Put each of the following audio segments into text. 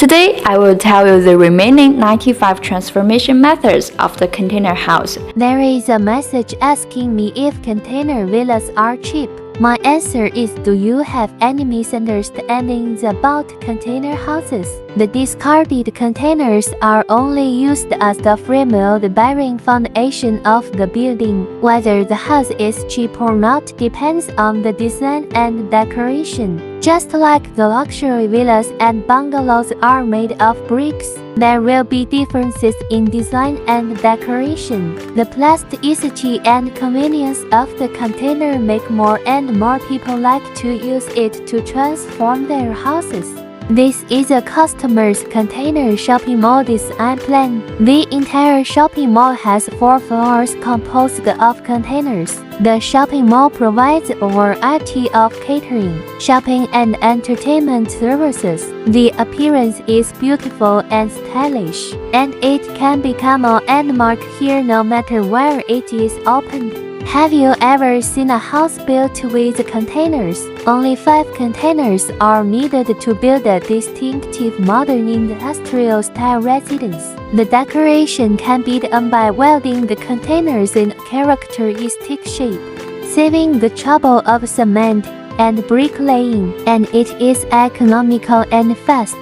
Today, I will tell you the remaining 95 transformation methods of the container house. There is a message asking me if container villas are cheap. My answer is, do you have any misunderstandings about container houses? The discarded containers are only used as the frame-bearing foundation of the building. Whether the house is cheap or not depends on the design and decoration. Just like the luxury villas and bungalows are made of bricks, there will be differences in design and decoration. The plasticity and convenience of the container make more and more people like to use it to transform their houses. This is a customer's container shopping mall design plan. The entire shopping mall has 4 floors composed of containers. The shopping mall provides a variety of catering, shopping and entertainment services. The appearance is beautiful and stylish, and it can become a landmark here no matter where it is opened. Have you ever seen a house built with containers? Only 5 containers are needed to build a distinctive modern industrial-style residence. The decoration can be done by welding the containers in characteristic shape, saving the trouble of cement and bricklaying, and it is economical and fast.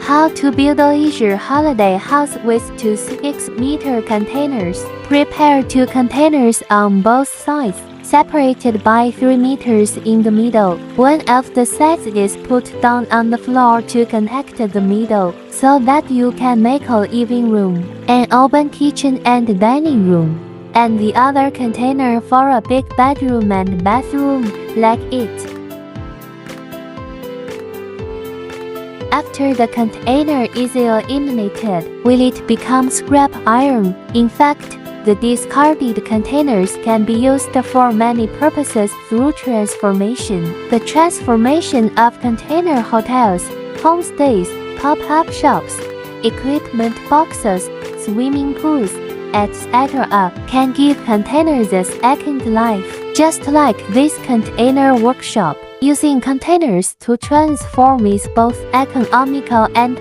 How to build a leisure holiday house with 2 6-meter containers. Prepare 2 containers on both sides, separated by 3 meters in the middle. One of the sides is put down on the floor to connect the middle, so that you can make a living room, an open kitchen and dining room, and the other container for a big bedroom and bathroom, like it. After the container is eliminated, will it become scrap iron? In fact, the discarded containers can be used for many purposes through transformation. The transformation of container hotels, homestays, pop-up shops, equipment boxes, swimming pools, etc. can give containers a second life. Just like this container workshop, using containers to transform is both economical and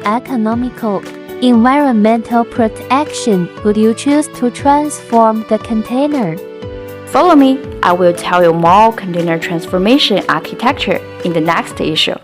environmental protection. Would you choose to transform the container? Follow me, I will tell you more container transformation architecture in the next issue.